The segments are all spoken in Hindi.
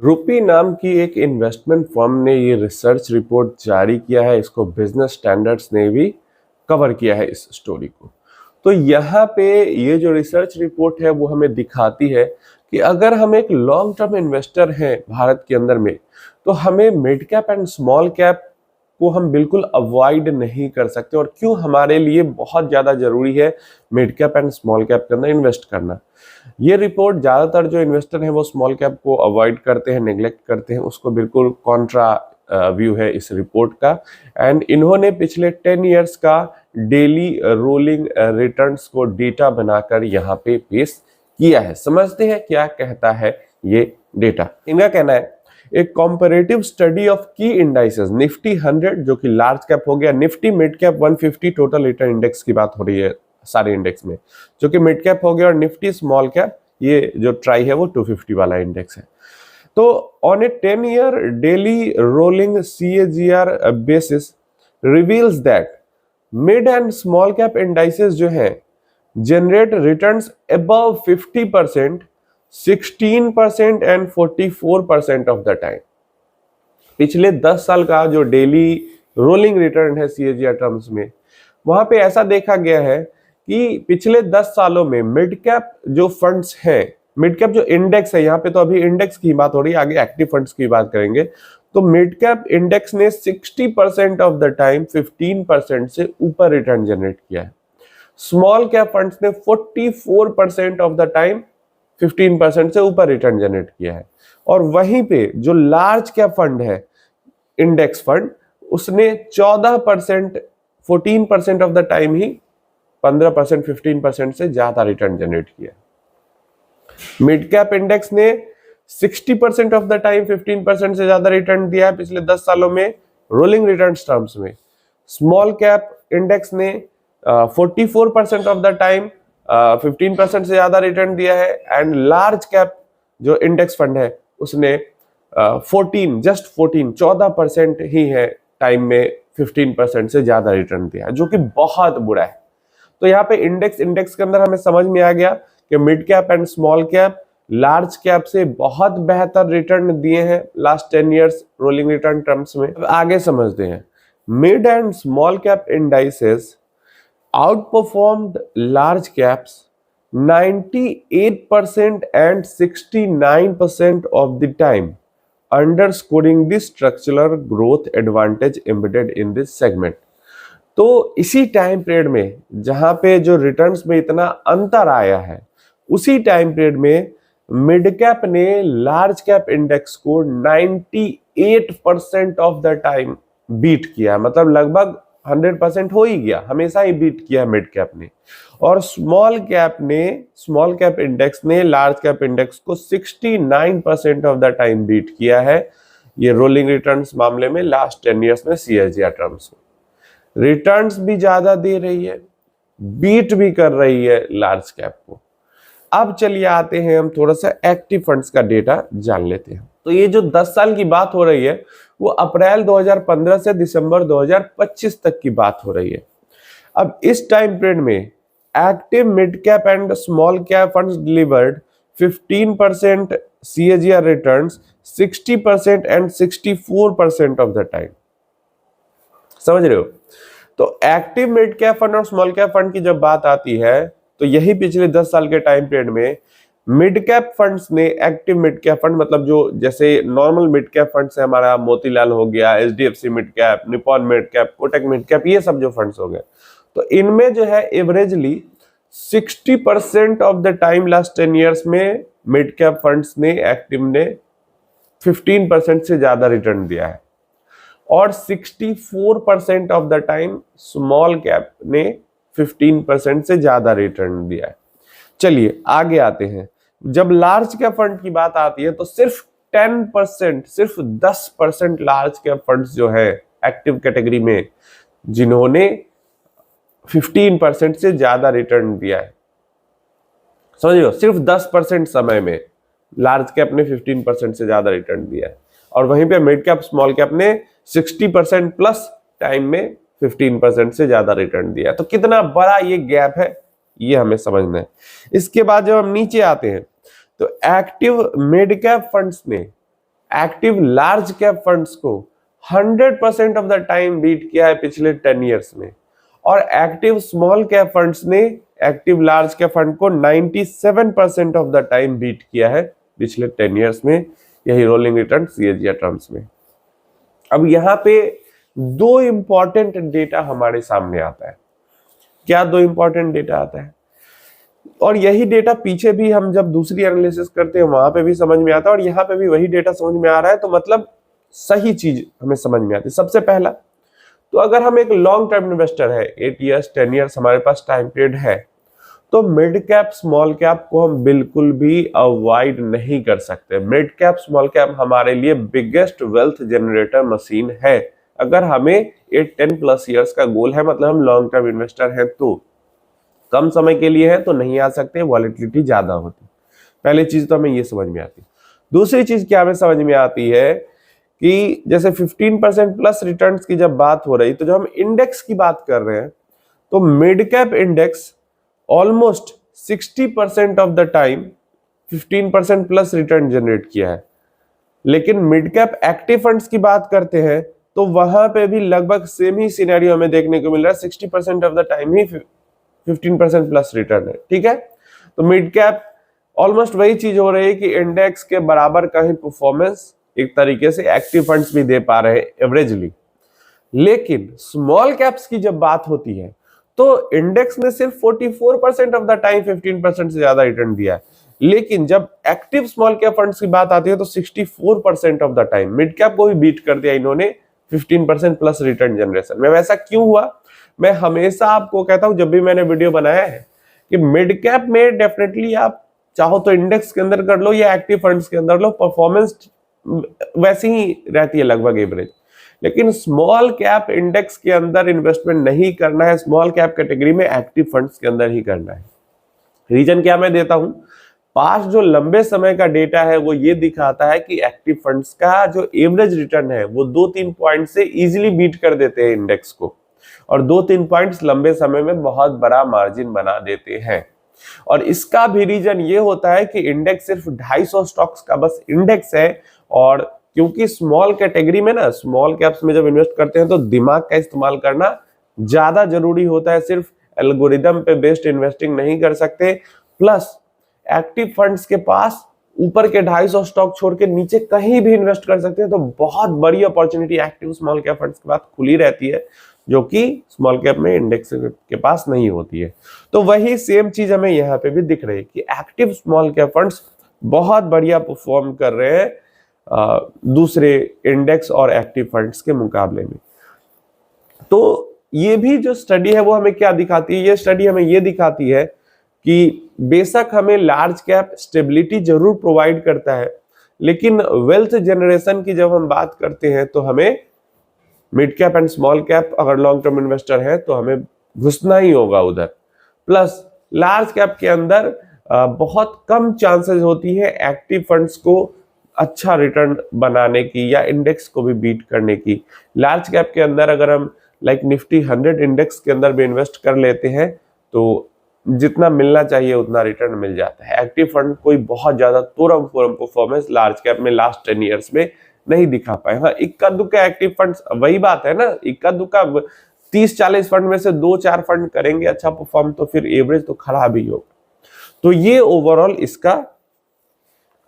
रुपी नाम की एक इन्वेस्टमेंट फर्म ने ये रिसर्च रिपोर्ट जारी किया है। इसको बिजनेस स्टैंडर्ड्स ने भी कवर किया है इस स्टोरी को। तो यहाँ पे ये जो रिसर्च रिपोर्ट है वो हमें दिखाती है कि अगर हम एक लॉन्ग टर्म इन्वेस्टर हैं भारत के अंदर में, तो हमें mid cap and small cap को हम बिल्कुल अवॉइड नहीं कर सकते, और क्यों हमारे लिए बहुत ज्यादा जरूरी है mid cap and small cap के अंदर इन्वेस्ट करना। ये रिपोर्ट ज्यादातर जो इन्वेस्टर हैं वो स्मॉल कैप को अवॉइड करते हैं, नेग्लेक्ट करते हैं, उसको बिल्कुल कॉन्ट्रा व्यू है इस रिपोर्ट का। एंड इन्होंने पिछले 10 इयर्स का डेली रोलिंग रिटर्न्स को डेटा बनाकर यहाँ पे पेश किया है। समझते हैं क्या कहता है ये डेटा। इनका कहना है एक कॉम्परेटिव स्टडी ऑफ की इंडाइसेस निफ्टी 100 जो कि लार्ज कैप हो गया, Nifty mid cap 150 total return index की बात हो रही है सारे इंडेक्स में, जो कि मिड कैप हो गया, और निफ्टी स्मॉल कैप ये जो ट्राई है वो 250 वाला इंडेक्स है। तो on A 10 year daily rolling CAGR basis reveals that mid and small cap indices जो है generate returns above 50%, 16% and 44% of the time. पिछले 10 साल का जो डेली रोलिंग रिटर्न है CAGR टर्म्स में, वहां पे ऐसा देखा गया है कि पिछले 10 सालों में मिड कैप जो फंड्स हैं, मिड कैप जो इंडेक्स है, यहाँ पे तो अभी इंडेक्स की बात हो रही है, आगे एक्टिव फंड्स की बात करेंगे, तो मिड कैप इंडेक्स ने 60% ऑफ द टाइम 15% से ऊपर रिटर्न जनरेट किया है। स्मॉल कैप फंड्स ने 44% ऑफ द टाइम 15% से ऊपर रिटर्न जनरेट किया है। और वहीं पे जो लार्ज कैप फंड है, इंडेक्स फंड, उसने 14%, 14% ऑफ द टाइम ही 15%, 15% से ज्यादा रिटर्न जनरेट किया। मिड कैप इंडेक्स ने 60% ऑफ द टाइम 15% से ज्यादा रिटर्न दिया है पिछले 10 सालों में रोलिंग रिटर्न टर्म्स में। स्मॉल कैप इंडेक्स ने 44% ऑफ द टाइम 15% से ज्यादा रिटर्न दिया है। एंड लार्ज कैप जो इंडेक्स फंड है उसने 14% ही है टाइम में 15% से ज्यादा रिटर्न दिया है, जो कि बहुत बुरा है। तो यहाँ पे इंडेक्स के अंदर हमें समझ में आ गया कि mid cap and small cap large cap से बहुत बेहतर रिटर्न दिए हैं last 10 years rolling return terms में। आगे समझते हैं। Mid and small cap indices outperformed large caps 98% and 69% of the time, underscoring the structural growth advantage embedded in this segment। तो इसी टाइम पीरियड में जहां पे जो रिटर्न्स में इतना अंतर आया है, उसी टाइम पीरियड में मिड कैप ने लार्ज कैप इंडेक्स को 98% ऑफ द टाइम बीट किया, मतलब लगभग 100% हो ही गया, हमेशा ही बीट किया मिड कैप ने। और स्मॉल कैप इंडेक्स ने लार्ज कैप इंडेक्स को 69% ऑफ द टाइम बीट किया है, ये रोलिंग रिटर्न्स मामले में लास्ट 10 इयर्स में CAGR टर्म्स में। रिटर्न्स भी ज्यादा दे रही है, बीट भी कर रही है लार्ज कैप को। अब चलिए आते हैं हम थोड़ा सा एक्टिव फंड्स का डेटा जान लेते हैं। तो ये जो 10 साल की बात हो रही है वो अप्रैल 2015 से दिसंबर 2025 तक की बात हो रही है। अब इस टाइम पीरियड में active mid cap and small cap funds delivered 15% CAGR returns, 60% and 64% of the time. समझ रहे हो? तो एक्टिव मिड कैप फंड और स्मॉल कैप फंड की जब बात आती है तो यही पिछले 10 साल के टाइम पीरियड में मिड कैप फंड्स ने, एक्टिव मिड कैप फंड मतलब जो जैसे नॉर्मल मिड कैप फंड्स है, हमारा मोतीलाल हो गया, HDFC mid cap, Nippon mid cap, Kotak mid cap, ये सब जो फंड्स हो गए, तो इनमें जो है averagely 60% of the time last 10 years में मिड कैप फंड्स ने, एक्टिव ने 15% से ज्यादा रिटर्न दिया है, और 64% of the time small cap ने 15% से ज्यादा रिटर्न दिया है। चलिए आगे आते हैं। जब लार्ज कैप फंड की बात आती है तो सिर्फ 10%, सिर्फ 10% लार्ज कैप फंड्स जो है एक्टिव कैटेगरी में, जिन्होंने 15% से ज्यादा रिटर्न दिया है। समझिए, सिर्फ 10% समय में लार्ज कैप ने 15% से ज्यादा रिटर्न दिया है, और वहीं पे मिड कैप स्मॉल कैप ने 60% प्लस टाइम में 15% से ज्यादा रिटर्न दिया है। तो कितना बड़ा ये गैप है ये हमें समझना है। इसके बाद जब हम नीचे आते हैं तो एक्टिव मिड कैप फंड्स ने एक्टिव लार्ज कैप फंड्स को 100% ऑफ द टाइम बीट किया है पिछले 10 ईयर्स में, और एक्टिव स्मॉल कैप फंड्स ने एक्टिव लार्ज कैप फंड को 97% ऑफ द टाइम बीट किया है पिछले 10 ईयर्स में, यही रोलिंग रिटर्न CAGR टर्म्स में। अब यहाँ पे दो इंपॉर्टेंट डेटा हमारे सामने आता है। क्या दो इंपॉर्टेंट डेटा आता है? और यही डेटा पीछे भी हम जब दूसरी एनालिसिस करते हैं वहां पे भी समझ में आता है, और यहाँ पे भी वही डेटा समझ में आ रहा है, तो मतलब सही चीज हमें समझ में आती है। सबसे पहला, तो अगर हम एक लॉन्ग टर्म इन्वेस्टर है, 8 ईयर्स 10 ईयर्स हमारे पास टाइम पीरियड है, तो मिड कैप स्मॉल कैप को हम बिल्कुल भी अवॉइड नहीं कर सकते। मिड कैप स्मॉल कैप हमारे लिए बिगेस्ट वेल्थ जनरेटर मशीन है। अगर हमें 8-10+ ईयर्स का गोल है, मतलब हम लॉन्ग टर्म इन्वेस्टर हैं, तो कम समय के लिए है तो नहीं आ सकते, वॉलेटिलिटी ज्यादा होती। पहली चीज तो हमें ये समझ में आती है। दूसरी चीज क्या हमें समझ में आती है कि जैसे 15% प्लस रिटर्न्स की जब बात हो रही, तो जब हम इंडेक्स की बात कर रहे हैं, तो mid cap index almost 60% of the time 15% plus return generate किया है। लेकिन मिड कैप एक्टिव फंड्स की बात करते हैं तो वहां पे भी लगभग सेम ही सिनेरियो हमें देखने को मिल रहा है, 60% of the time he 15% plus return है। ठीक है, तो मिड कैप ऑलमोस्ट वही चीज हो रही है कि इंडेक्स के बराबर का ही परफॉर्मेंस एक तरीके से एक्टिव फंड्स भी दे पा रहे हैं एवरेजली। लेकिन स्मॉल कैप्स की जब बात होती है तो इंडेक्स ने सिर्फ 44% ऑफ द टाइम 15% से ज्यादा रिटर्न दिया है, लेकिन जब एक्टिव स्मॉल कैप फंड्स की बात आती है तो 64% of the time mid cap को भी बीट कर दिया इन्होंने 15% प्लस रिटर्न जनरेशन में। वैसा क्यों हुआ? मैं हमेशा आपको कहता हूं जब भी मैंने वीडियो बनाया है कि मिड कैप में डेफिनेटली आप चाहो तो इंडेक्स के अंदर कर लो या एक्टिव फंड्स के अंदर लो, परफॉर्मेंस वैसी ही रहती है लगभग एवरेज। लेकिन स्मॉल कैप इंडेक्स के अंदर इन्वेस्टमेंट नहीं करना है, स्मॉल कैप कैटेगरी में एक्टिव फंड्स के अंदर ही करना है। रीजन क्या मैं देता हूं, पास्ट जो लंबे समय का डेटा है वो ये दिखाता है कि एक्टिव फंड्स का जो एवरेज रिटर्न है वो 2-3 पॉइंट से इजीली बीट कर देते हैं इंडेक्स को, और 2-3 पॉइंट्स लंबे समय में बहुत बड़ा मार्जिन बना देते हैं। और इसका भी रीजन ये होता है कि इंडेक्स सिर्फ 250 स्टॉक्स का बस इंडेक्स है, और क्योंकि स्मॉल कैटेगरी में ना, स्मॉल कैप्स में जब इन्वेस्ट करते हैं तो दिमाग का इस्तेमाल करना ज्यादा जरूरी होता है, सिर्फ एल्गोरिदम पे बेस्ड इन्वेस्टिंग नहीं कर सकते। प्लस एक्टिव फंड्स के पास ऊपर के 250 स्टॉक छोड़ के नीचे कहीं भी इन्वेस्ट कर सकते हैं, तो बहुत बड़ी opportunity active small cap funds के पास खुली रहती है, जो कि स्मॉल कैप में इंडेक्स के पास नहीं होती है। तो वही सेम चीज हमें यहाँ पे भी दिख रही है कि एक्टिव स्मॉल कैप फंड्स बहुत बढ़िया परफॉर्म कर रहे हैं दूसरे इंडेक्स और एक्टिव फंड्स के मुकाबले में। तो ये भी जो स्टडी है वो हमें क्या दिखाती है? ये स्टडी हमें ये दिखाती है कि बेशक हमें लार्ज कैप स्टेबिलिटी जरूर प्रोवाइड करता है, लेकिन वेल्थ जनरेशन की जब हम बात करते हैं तो हमें mid cap and small cap, अगर लॉन्ग टर्म इन्वेस्टर है तो हमें घुसना ही होगा उधर। प्लस लार्ज कैप के अंदर बहुत कम चांसेस होती है एक्टिव फंड्स को अच्छा रिटर्न बनाने की या इंडेक्स को भी बीट करने की। लार्ज कैप के अंदर अगर हम निफ्टी 100 इंडेक्स के अंदर भी इन्वेस्ट कर लेते हैं तो जितना मिलना चाहिए उतना रिटर्न मिल जाता है। एक्टिव फंड कोई बहुत ज्यादा तोरम फोरम परफॉर्मेंस लार्ज कैप में लास्ट 10 ईयर्स में नहीं दिखा पाए। हाँ, इक्का दुक्का एक्टिव फंड्स, वही बात है ना, इक्का दुक्का 30-40 फंड में से 2-4 फंड करेंगे अच्छा परफॉर्म, तो फिर एवरेज तो खराब ही होगा। तो ये ओवरऑल इसका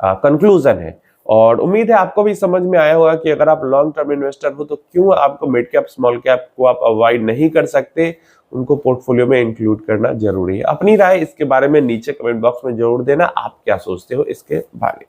कंक्लूजन है, और उम्मीद है आपको भी समझ में आया होगा कि अगर आप लॉन्ग टर्म इन्वेस्टर हो तो क्यों आपको मिड कैप स्मॉल कैप को आप अवॉइड नहीं कर सकते, उनको पोर्टफोलियो में इंक्लूड करना जरूरी है। अपनी राय इसके बारे में नीचे कमेंट बॉक्स में जरूर देना, आप क्या सोचते हो इसके बारे में।